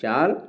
4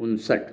59।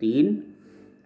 3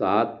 7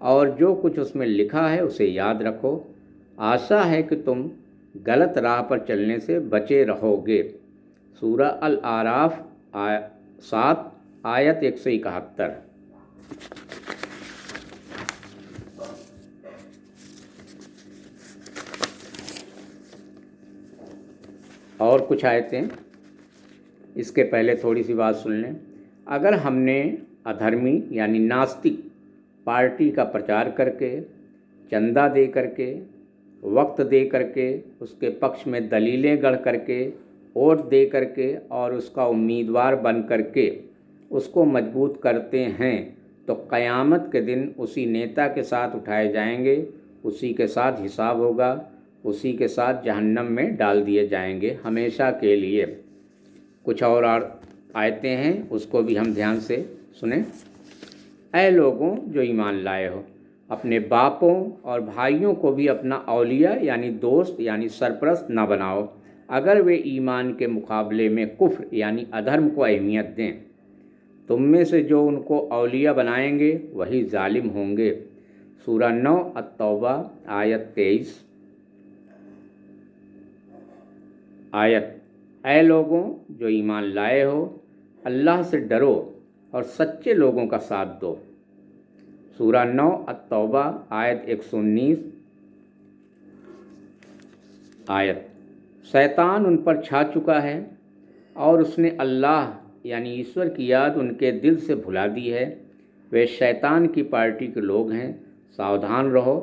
اور جو کچھ اس میں لکھا ہے اسے یاد رکھو، آشا ہے کہ تم غلط راہ پر چلنے سے بچے رہو گے۔ سورہ الاعراف 7 آیت 171۔ اور کچھ آیتیں اس کے پہلے تھوڑی سی بات سن لیں۔ اگر ہم نے ادھرمی یعنی ناستک پارٹی کا پرچار کر کے، چندہ دے کر کے، وقت دے کر کے، اس کے پکش میں دلیلیں گڑھ کر کے، ووٹ دے کر کے اور اس کا امیدوار بن کر کے اس کو مضبوط کرتے ہیں تو قیامت کے دن اسی نیتا کے ساتھ اٹھائے جائیں گے، اسی کے ساتھ حساب ہوگا، اسی کے ساتھ جہنم میں ڈال دیے جائیں گے ہمیشہ کے لیے۔ کچھ اور آیتیں ہیں، اس کو بھی ہم دھیان سے سنیں۔ اے لوگوں جو ایمان لائے ہو، اپنے باپوں اور بھائیوں کو بھی اپنا اولیاء یعنی دوست یعنی سرپرست نہ بناؤ اگر وہ ایمان کے مقابلے میں کفر یعنی ادھرم کو اہمیت دیں۔ تم میں سے جو ان کو اولیاء بنائیں گے وہی ظالم ہوں گے۔ سورہ 9 التوبہ آیت 23۔ آیت: اے لوگوں جو ایمان لائے ہو، اللہ سے ڈرو اور سچے لوگوں کا ساتھ دو۔ سورہ 9 التوبہ آیت 119۔ آیت: شیطان ان پر چھا چکا ہے اور اس نے اللہ یعنی ایشور کی یاد ان کے دل سے بھلا دی ہے۔ وہ شیطان کی پارٹی کے لوگ ہیں، ساودھان رہو،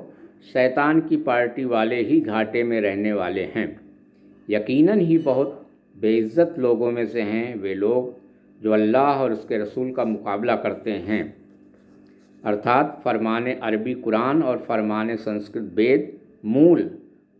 شیطان کی پارٹی والے ہی گھاٹے میں رہنے والے ہیں۔ یقیناً ہی بہت بے عزت لوگوں میں سے ہیں وہ لوگ جو اللہ اور اس کے رسول کا مقابلہ کرتے ہیں، ارتھات فرمان عربی قرآن اور فرمان سنسکرت وید مول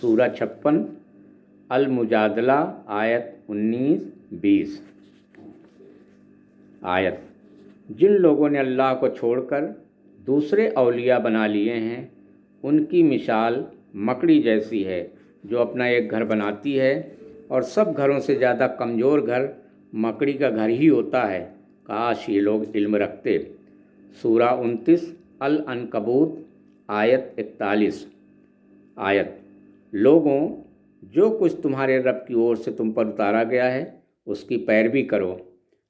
سورہ 56 المجادلہ آیت 19-20۔ آیت: جن لوگوں نے اللہ کو چھوڑ کر دوسرے اولیاء بنا لیے ہیں ان کی مثال مکڑی جیسی ہے جو اپنا ایک گھر بناتی ہے اور سب گھروں سے زیادہ کمزور گھر مکڑی کا گھر ہی ہوتا ہے، کاش یہ لوگ علم رکھتے۔ سورہ 29 العنکبوت آیت 41۔ آیت: لوگوں جو کچھ تمہارے رب کی اور سے تم پر اتارا گیا ہے اس کی پیروی کرو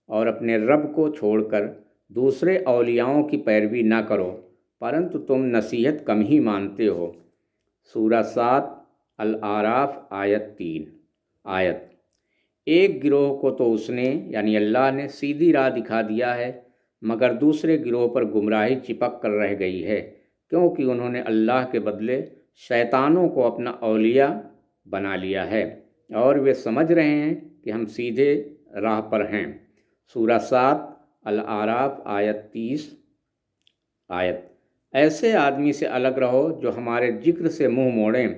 اور اپنے رب کو چھوڑ کر دوسرے اولیاؤں کی پیروی نہ کرو، پرنتو تم نصیحت کم ہی مانتے ہو۔ سورہ 7 الاعراف آیت 3۔ آیت: ایک گروہ کو تو اس نے یعنی اللہ نے سیدھی راہ دکھا دیا ہے، مگر دوسرے گروہ پر گمراہی چپک کر رہ گئی ہے، کیونکہ انہوں نے اللہ کے بدلے شیطانوں کو اپنا اولیاء بنا لیا ہے اور وہ سمجھ رہے ہیں کہ ہم سیدھے راہ پر ہیں۔ سورہ 7 الاعراف آیت 30۔ آیت: ایسے آدمی سے الگ رہو جو ہمارے ذکر سے منہ موڑیں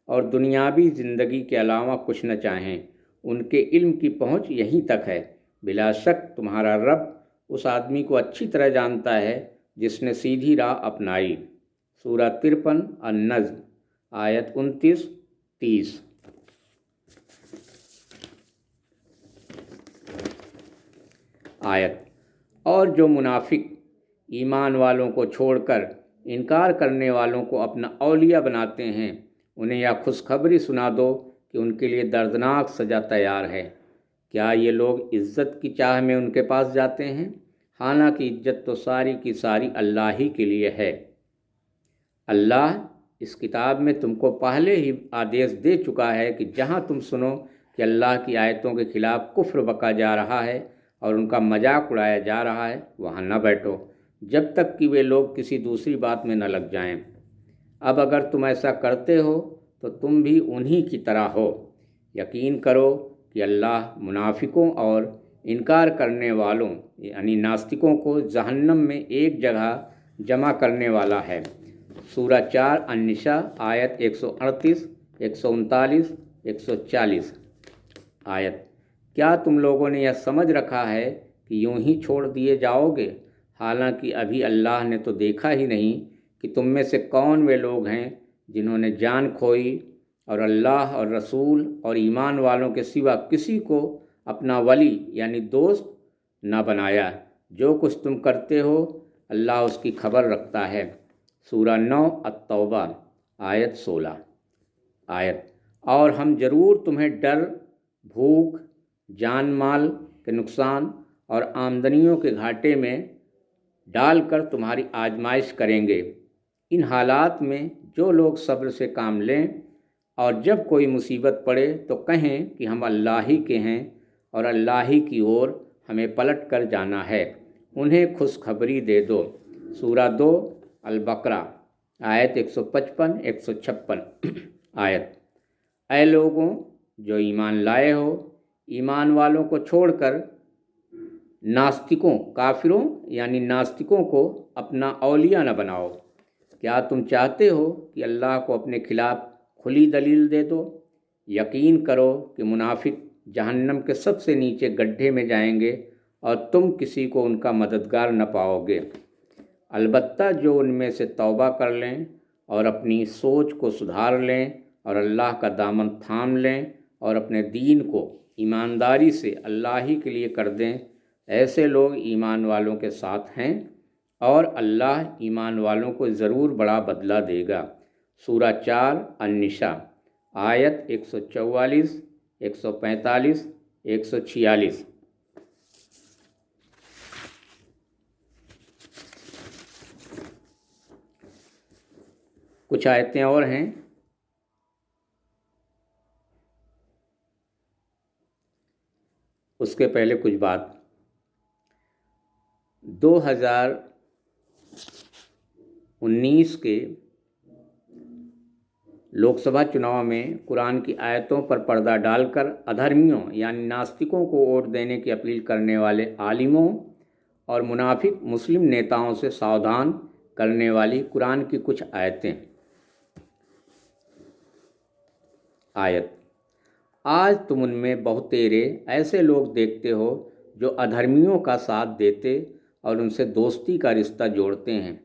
اور دنیاوی زندگی کے علاوہ کچھ نہ چاہیں، ان کے علم کی پہنچ یہیں تک ہے۔ بلا شک تمہارا رب اس آدمی کو اچھی طرح جانتا ہے جس نے سیدھی راہ اپنائی۔ سورہ 53 النجم آیت 29-30۔ آیت: اور جو منافق ایمان والوں کو چھوڑ کر انکار کرنے والوں کو اپنا اولیاء بناتے ہیں انہیں یا خوشخبری سنا دو کہ ان کے لیے دردناک سزا تیار ہے۔ کیا یہ لوگ عزت کی چاہ میں ان کے پاس جاتے ہیں؟ حالانکہ عزت تو ساری کی ساری اللہ ہی کے لیے ہے۔ اللہ اس کتاب میں تم کو پہلے ہی آدیش دے چکا ہے کہ جہاں تم سنو کہ اللہ کی آیتوں کے خلاف کفر بکا جا رہا ہے اور ان کا مذاق اڑایا جا رہا ہے وہاں نہ بیٹھو جب تک کہ وہ لوگ کسی دوسری بات میں نہ لگ جائیں۔ اب اگر تم ایسا کرتے ہو تو تم بھی انہی کی طرح ہو۔ یقین کرو کہ اللہ منافقوں اور انکار کرنے والوں یعنی ناستکوں کو جہنم میں ایک جگہ جمع کرنے والا ہے۔ سورہ 4 النساء آیت 138، 139، 140۔ آیت: کیا تم لوگوں نے یہ سمجھ رکھا ہے کہ یوں ہی چھوڑ دیے جاؤ گے، حالانکہ ابھی اللہ نے تو دیکھا ہی نہیں کہ تم میں سے کون وہ لوگ ہیں جنہوں نے جان کھوئی اور اللہ اور رسول اور ایمان والوں کے سوا کسی کو اپنا ولی یعنی دوست نہ بنایا، جو کچھ تم کرتے ہو اللہ اس کی خبر رکھتا ہے۔ سورہ 9 التوبہ آیت 16 آیت۔ اور ہم ضرور تمہیں ڈر، بھوک، جان مال کے نقصان اور آمدنیوں کے گھاٹے میں ڈال کر تمہاری آزمائش کریں گے۔ ان حالات میں جو لوگ صبر سے کام لیں اور جب کوئی مصیبت پڑے تو کہیں کہ ہم اللہ ہی کے ہیں اور اللہ ہی کی اور ہمیں پلٹ کر جانا ہے، انہیں خوشخبری دے دو۔ سورہ 2 البقرہ آیت 155 156 آیت۔ اے لوگوں جو ایمان لائے ہو، ایمان والوں کو چھوڑ کر ناستکوں، کافروں یعنی ناستکوں کو اپنا اولیاء نہ بناؤ۔ کیا تم چاہتے ہو کہ اللہ کو اپنے خلاف کھلی دلیل دے دو؟ یقین کرو کہ منافق جہنم کے سب سے نیچے گڈھے میں جائیں گے اور تم کسی کو ان کا مددگار نہ پاؤ گے۔ البتہ جو ان میں سے توبہ کر لیں اور اپنی سوچ کو سدھار لیں اور اللہ کا دامن تھام لیں اور اپنے دین کو ایمانداری سے اللہ ہی کے لیے کر دیں، ایسے لوگ ایمان والوں کے ساتھ ہیں اور اللہ ایمان والوں کو ضرور بڑا بدلہ دے گا۔ سورہ 4 النساء آیت 144 145 146۔ کچھ آیتیں اور ہیں۔ اس کے پہلے کچھ بات۔ 2019 کے لوک سبھا چناؤ میں قرآن کی آیتوں پر پردہ ڈال کر ادھرمیوں یعنی ناستکوں کو ووٹ دینے کی اپیل کرنے والے عالموں اور منافق مسلم نیتاؤں سے ساودھان کرنے والی قرآن کی کچھ آیتیں۔ آیت۔ آج تم ان میں بہتیرے ایسے لوگ دیکھتے ہو جو ادھرمیوں کا ساتھ دیتے اور ان سے دوستی کا رشتہ جوڑتے ہیں۔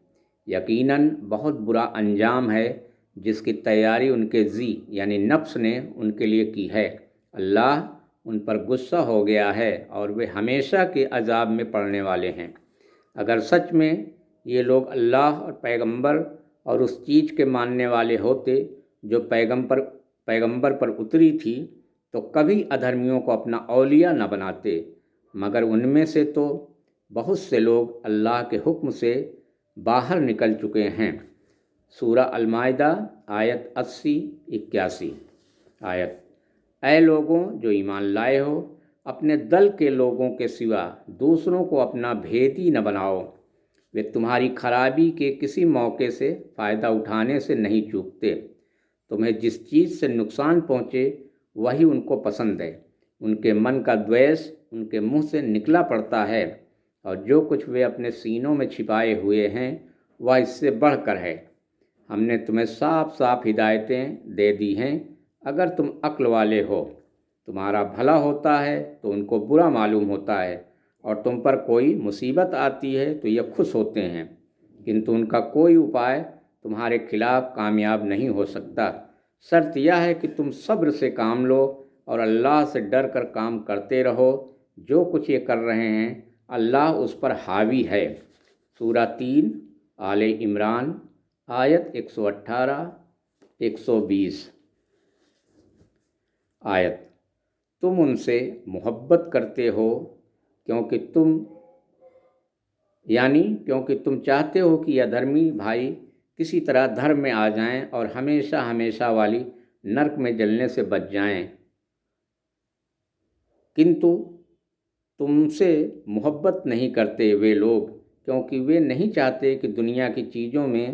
یقیناً بہت برا انجام ہے جس کی تیاری ان کے ذی یعنی نفس نے ان کے لیے کی ہے۔ اللہ ان پر غصہ ہو گیا ہے اور وہ ہمیشہ کے عذاب میں پڑنے والے ہیں۔ اگر سچ میں یہ لوگ اللہ اور پیغمبر اور اس چیز کے ماننے والے ہوتے جو پیغمبر پر اتری تھی تو کبھی ادھرمیوں کو اپنا اولیاء نہ بناتے، مگر ان میں سے تو بہت سے لوگ اللہ کے حکم سے باہر نکل چکے ہیں۔ سورہ المائدہ آیت 80-81 آیت۔ اے لوگوں جو ایمان لائے ہو، اپنے دل کے لوگوں کے سوا دوسروں کو اپنا بھیدی نہ بناؤ۔ وہ تمہاری خرابی کے کسی موقع سے فائدہ اٹھانے سے نہیں چوکتے۔ تمہیں جس چیز سے نقصان پہنچے وہی ان کو پسند ہے۔ ان کے من کا دویش ان کے منہ سے نکلا پڑتا ہے اور جو کچھ وہ اپنے سینوں میں چھپائے ہوئے ہیں وہ اس سے بڑھ کر ہے۔ ہم نے تمہیں صاف صاف ہدایتیں دے دی ہیں، اگر تم عقل والے ہو۔ تمہارا بھلا ہوتا ہے تو ان کو برا معلوم ہوتا ہے، اور تم پر کوئی مصیبت آتی ہے تو یہ خوش ہوتے ہیں، کنتو ان کا کوئی اپائے تمہارے خلاف کامیاب نہیں ہو سکتا۔ شرط یہ ہے کہ تم صبر سے کام لو اور اللہ سے ڈر کر کام کرتے رہو۔ جو کچھ یہ کر رہے ہیں اللہ اس پر حاوی ہے۔ سورہ 3 آل عمران آیت 118-120 آیت۔ تم ان سے محبت کرتے ہو کیونکہ تم چاہتے ہو کہ یہ دھرمی بھائی کسی طرح دھرم میں آ جائیں اور ہمیشہ ہمیشہ والی نرک میں جلنے سے بچ جائیں، کنتو تم سے محبت نہیں کرتے وہ لوگ، کیونکہ وہ نہیں چاہتے کہ دنیا کی چیزوں میں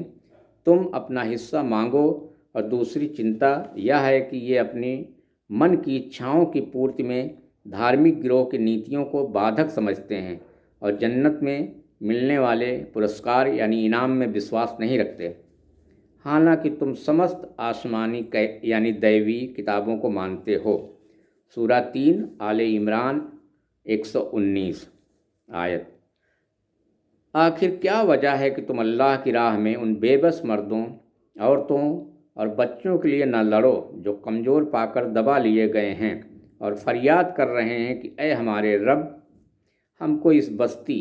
تم اپنا حصہ مانگو، اور دوسری چنتا یہ ہے کہ یہ اپنی من کی اچھاؤں کی پورتی میں دھارمک گروہ کی نیتیوں کو بادھک سمجھتے ہیں اور جنت میں ملنے والے پرسکار یعنی انعام میں وشواس نہیں رکھتے، حالانکہ تم سمست آسمانی یعنی دیوی کتابوں کو مانتے ہو۔ سورہ 3 آل عمران 119 آیت۔ آخر کیا وجہ ہے کہ تم اللہ کی راہ میں ان بے بس مردوں، عورتوں اور بچوں کے لیے نہ لڑو جو کمزور پا کر دبا لیے گئے ہیں اور فریاد کر رہے ہیں کہ اے ہمارے رب، ہم کو اس بستی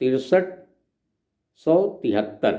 6373।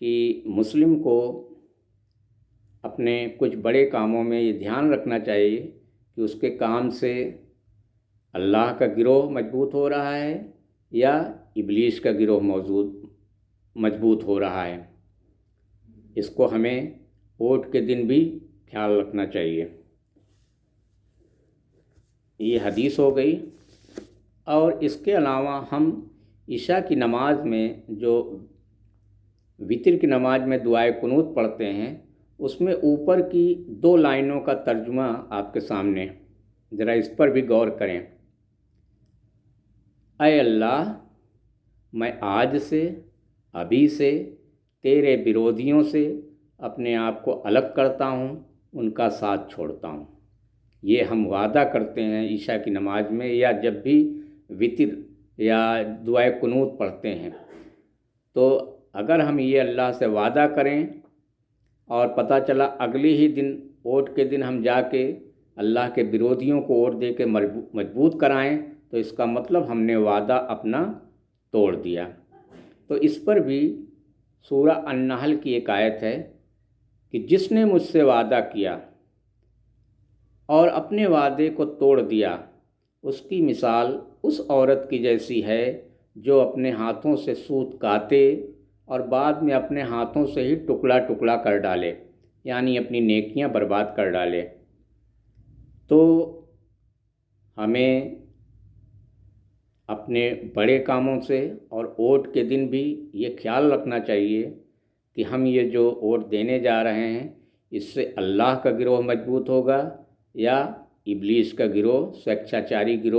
کہ مسلم کو اپنے کچھ بڑے کاموں میں یہ دھیان رکھنا چاہیے کہ اس کے کام سے اللہ کا گروہ مضبوط ہو رہا ہے یا ابلیس کا گروہ مضبوط ہو رہا ہے. اس کو ہمیں ووٹ کے دن بھی خیال رکھنا چاہیے. یہ حدیث ہو گئی. اور اس کے علاوہ ہم عشاء کی نماز میں جو وتر کی نماز میں دعائے قنوت پڑھتے ہیں، اس میں اوپر کی 2 لائنوں کا ترجمہ آپ کے سامنے، ذرا اس پر بھی غور کریں. اے اللہ، میں آج سے، ابھی سے تیرے برودھیوں سے اپنے آپ کو الگ کرتا ہوں، ان کا ساتھ چھوڑتا ہوں. یہ ہم وعدہ کرتے ہیں عشاء کی نماز میں، یا جب بھی وتر یا دعائے قنوت پڑھتے ہیں. تو اگر ہم یہ اللہ سے وعدہ کریں اور پتہ چلا اگلے ہی دن ووٹ کے دن ہم جا کے اللہ کے برودھیوں کو ووٹ دے کے مضبوط کرائیں، تو اس کا مطلب ہم نے وعدہ اپنا توڑ دیا. تو اس پر بھی سورہ النحل کی ایک آیت ہے کہ جس نے مجھ سے وعدہ کیا اور اپنے وعدے کو توڑ دیا، اس کی مثال اس عورت کی جیسی ہے جو اپنے ہاتھوں سے سوت کاتے اور بعد میں اپنے ہاتھوں سے ہی ٹکڑا ٹکڑا کر ڈالے، یعنی اپنی نیکیاں برباد کر ڈالے. تو ہمیں اپنے بڑے کاموں سے اور ووٹ کے دن بھی یہ خیال رکھنا چاہیے کہ ہم یہ جو ووٹ دینے جا رہے ہیں، اس سے اللہ کا گروہ مضبوط ہوگا یا ابلیس کا گروہ، سویچھاچاری گروہ